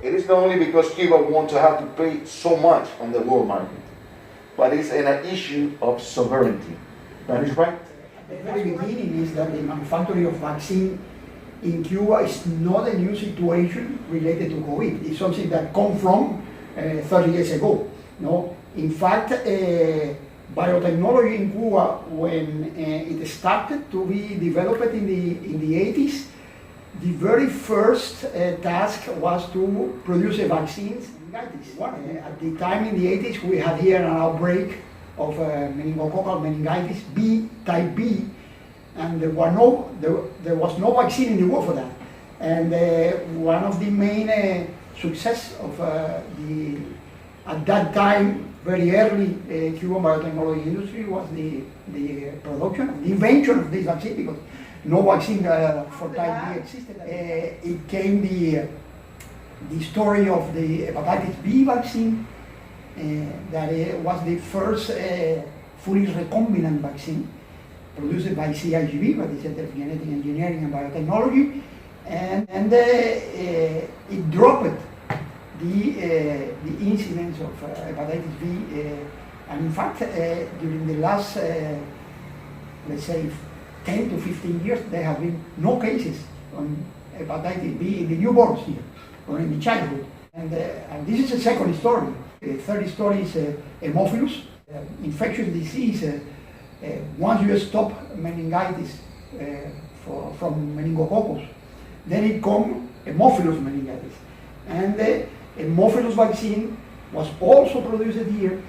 It is not only because Cuba wants to have to pay so much on the world market, but it's an issue of sovereignty. That is right? At the very beginning is that the manufacturing of vaccine in Cuba is not a new situation related to COVID. It's something that come from 30 years ago. No? In fact, biotechnology in Cuba, when it started to be developed in the 80s, the very first task was to produce a vaccine. At the time in the 80s, we had here an outbreak of meningococcal meningitis B, type B, and there was no vaccine in the world for that. And one of the main success of at that time, very early Cuban biotechnology industry was the production, the invention of this vaccine, because no vaccine for type B existed. It came the story of the hepatitis B vaccine, that was the first fully recombinant vaccine produced by CIGB, by the Center for Genetic Engineering and Biotechnology, and it dropped the incidence of hepatitis B, and in fact, during the last, let's say, 10 to 15 years, there have been no cases on hepatitis B in the newborns here, or in the childhood. And this is a second story. The third story is Haemophilus, infectious disease. Once you stop meningitis from meningococcus, then it comes Haemophilus meningitis. And the Haemophilus vaccine was also produced here.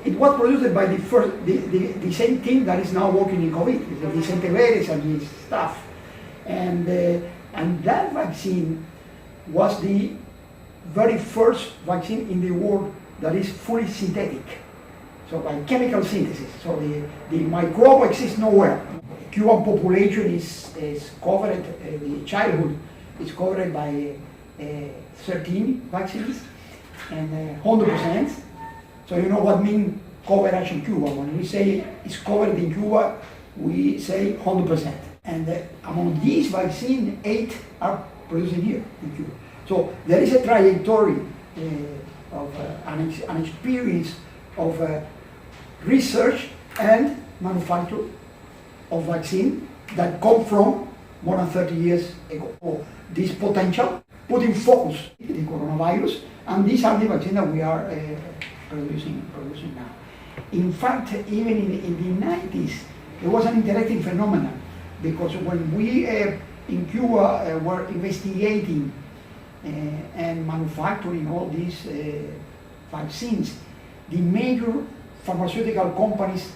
It was produced by the same team that is now working in COVID, Vicente Vélez and his staff. And that vaccine was the very first vaccine in the world that is fully synthetic, so by chemical synthesis. So the microbe exists nowhere. The Cuban population is covered, the childhood is covered by 13 vaccines and 100%. So you know what means coverage in Cuba. When we say it's covered in Cuba, we say 100%. And among these vaccines, 8 are produced here in Cuba. So there is a trajectory of an experience of research and manufacture of vaccine that come from more than 30 years ago. So this potential put in focus the coronavirus, and these are the vaccines that we are producing now. In fact, even in the 90s, there was an interesting phenomenon, because when we in Cuba were investigating and manufacturing all these vaccines, the major pharmaceutical companies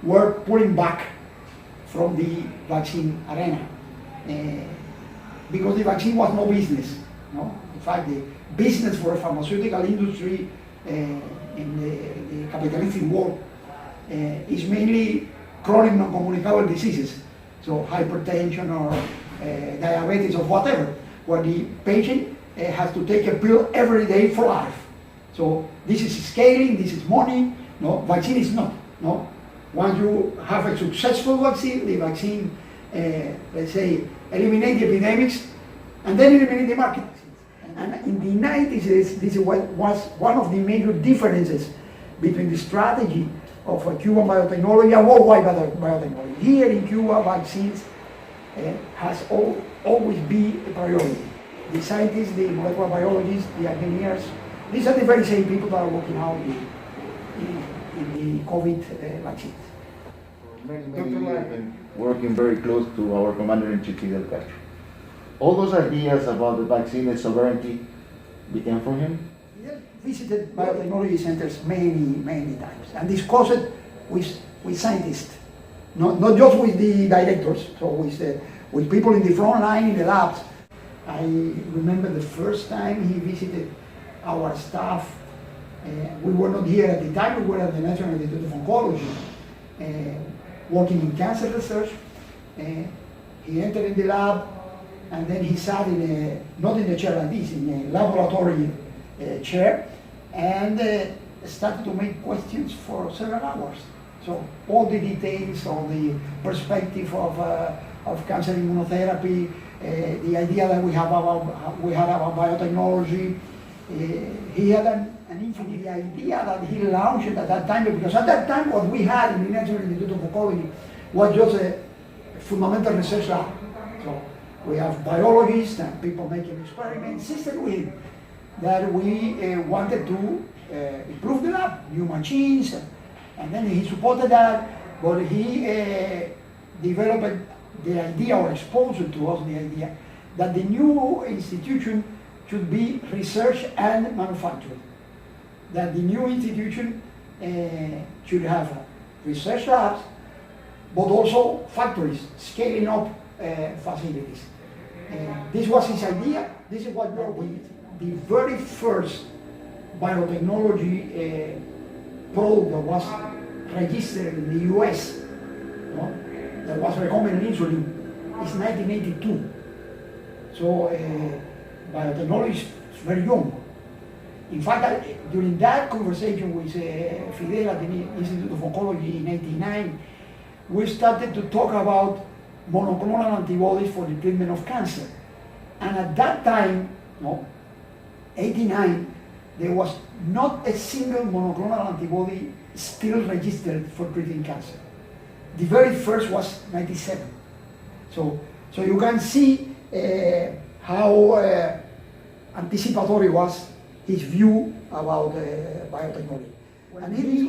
were pulling back from the vaccine arena because the vaccine was no business. No? In fact, the business for the pharmaceutical industry in the capitalistic world is mainly chronic non-communicable diseases, so hypertension or diabetes or whatever, where the patient has to take a pill every day for life. So this is scaling, this is money. No, vaccine is not. No, once you have a successful vaccine, the vaccine, let's say, eliminate the epidemics, and then eliminate the market. And in the 90s, this was one of the major differences between the strategy of Cuban biotechnology and worldwide biotechnology. Here in Cuba, vaccines has always been a priority. The scientists, the molecular biologists, the engineers, these are the very same people that are working out in the COVID vaccines. Many years have been working very close to our Commander-in-Chief, Fidel Castro. All those ideas about the vaccine and sovereignty began from him? He visited biotechnology centers many times and discussed it with scientists, not just with the directors, so with people in the front line in the labs. I remember the first time he visited our staff. We were not here at the time, we were at the National Institute of Oncology, working in cancer research. He entered in the lab, and then he sat not in a chair like this, in a laboratory chair, and started to make questions for several hours. So all the details, all the perspective of cancer immunotherapy, the idea that we had about biotechnology. He had an infinite idea that he launched at that time, because at that time what we had in the National Institute of Oncology was just a fundamental research lab. So we have biologists and people making experiments. Insisted with him that we wanted to improve the lab, new machines, and then he supported that, but he developed the idea, or exposed to us the idea, that the new institution should be research and manufacturing. That the new institution should have research labs, but also factories, scaling up facilities. This was his idea. This is what brought the very first biotechnology product that was registered in the US, that was recombinant insulin, is 1982. So biotechnology is very young. In fact, during that conversation with Fidel at the Institute of Oncology in '89, we started to talk about monoclonal antibodies for the treatment of cancer. And at that time, '89, there was not a single monoclonal antibody still registered for treating cancer. The very first was '97. So you can see how anticipatory was his view about biotechnology. And he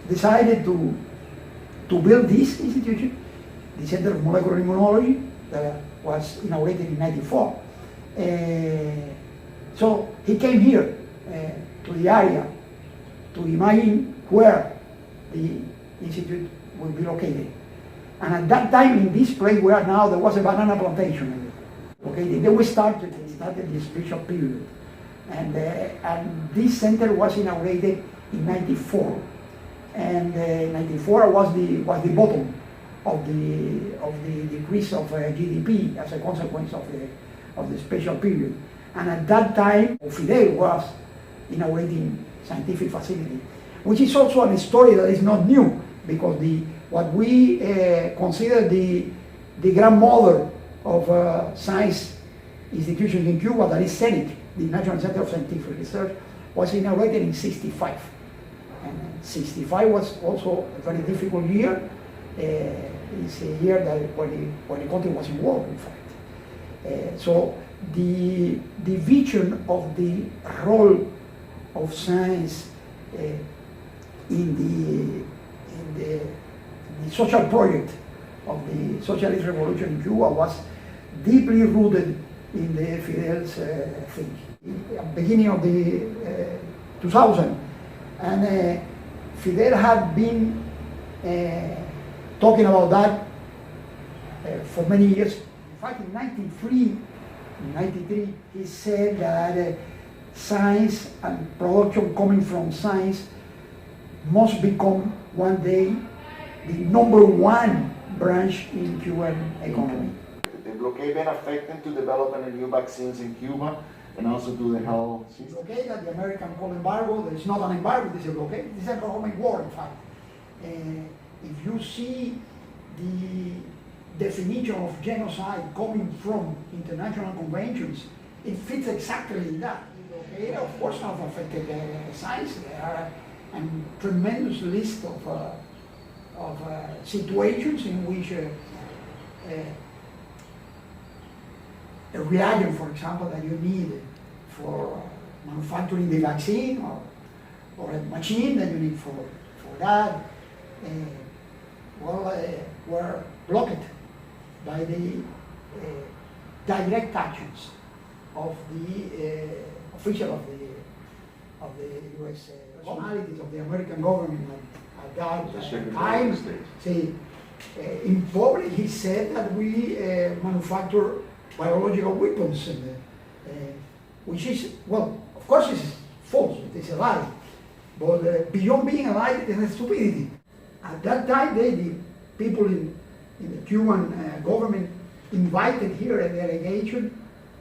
decided to build this institution, the Center of Molecular Immunology, that was inaugurated in '94. So he came here to the area to imagine where the institute would be located. And at that time, in this place where now there was a banana plantation. Okay, then we started the spiritual period. And this center was inaugurated in '94. And '94 was the bottom of the decrease of GDP as a consequence of the special period. And at that time, Fidel was inaugurating scientific facility, which is also a story that is not new, because what we consider the grandmother of science institutions in Cuba, that is CENIC, the National Center of Scientific Research, was inaugurated in '65. And '65 was also a very difficult year. It's a year when the country was in war, in fact. So the vision of the role of science in the social project of the socialist revolution in Cuba was deeply rooted in the Fidel's thinking. At the beginning of the 2000, and Fidel had been talking about that for many years. In fact, in '93, he said that science and production coming from science must become one day the #1 branch in Cuban economy. The blockade been affecting to development of new vaccines in Cuba and also to the health system? The blockade that the American call embargo, it's not an embargo, it's a blockade, it's an economic war, in fact. If you see the definition of genocide coming from international conventions, it fits exactly in that. The blockade, of course, have affected science. There are a tremendous list of situations in which a reagent, for example, that you need for manufacturing the vaccine, or a machine that you need for that, were blocked by the direct actions of the official of the U.S. personalities of the American government at that time. See, in public, he said that we manufacture biological weapons, which is, well, of course, it's false. It is a lie. But beyond being a lie, it is a stupidity. At that time, the people in the Cuban government invited here a delegation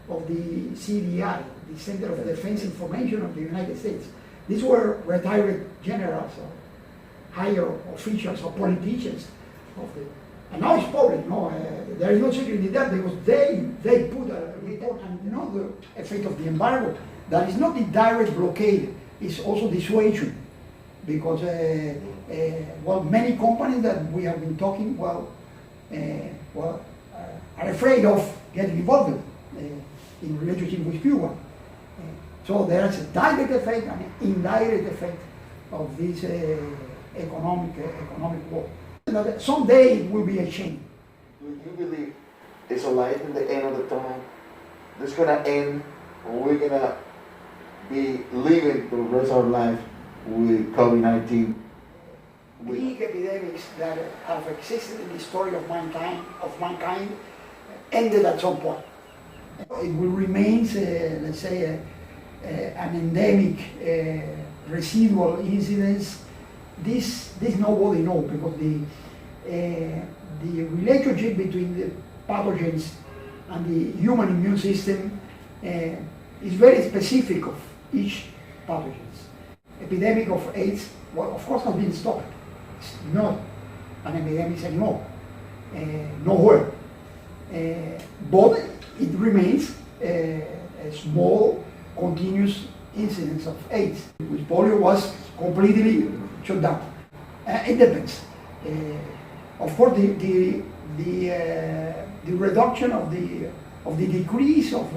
of the CDI, the Center of Defense Information of the United States. These were retired generals or higher officials or politicians of the And now it's public, no? There is no secret in that because they put a report. Another effect of the embargo that is not the direct blockade, it's also dissuasion. Because, well, many companies that we have been talking, are afraid of getting involved in relationship with Cuba. So there is a direct effect and an indirect effect of this economic war. Someday it will be a change. Do you believe it's a light in the end of the tunnel? This is gonna end, or we're gonna be living the rest of our life with COVID-19? Big epidemics that have existed in the story of mankind ended at some point. It will remain, let's say, an endemic residual incidence. This nobody knows because the relationship between the pathogens and the human immune system is very specific of each pathogen. Epidemic of AIDS, well, of course, has been stopped. It's not an epidemic anymore, nowhere. But it remains a small, continuous incidence of AIDS, which polio was completely shut down. It depends. Of course, the reduction of the decrease of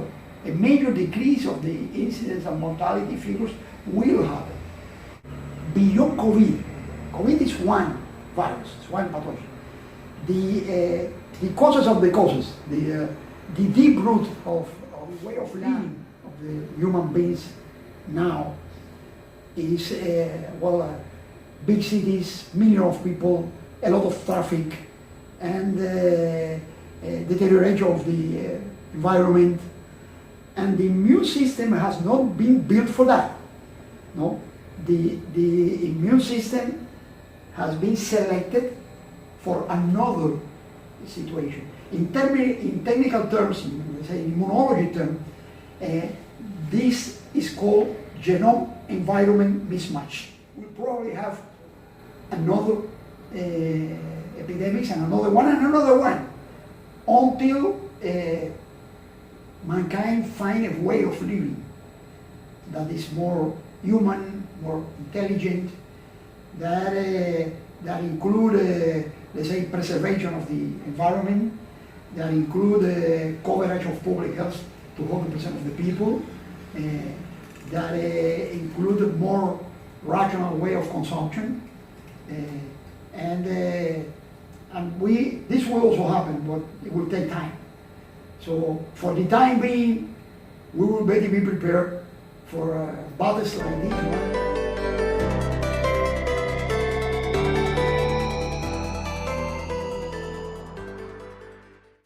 a major decrease of the incidence and mortality figures will happen. Beyond COVID, COVID is one virus, it's one pathogen. The causes of the causes, the deep root of the way of living of the human beings now is, big cities, millions of people, a lot of traffic, and deterioration of the environment. And the immune system has not been built for that. No, the immune system has been selected for another situation. In technical terms, let's say immunology term, this is called genome-environment mismatch. We'll probably have another epidemics and another one until mankind find a way of living that is more human, more intelligent, that include, let's say, preservation of the environment, that include coverage of public health to 100% of the people, that include a more rational way of consumption, this will also happen, but it will take time. So for the time being, we will better be prepared for battles like this one.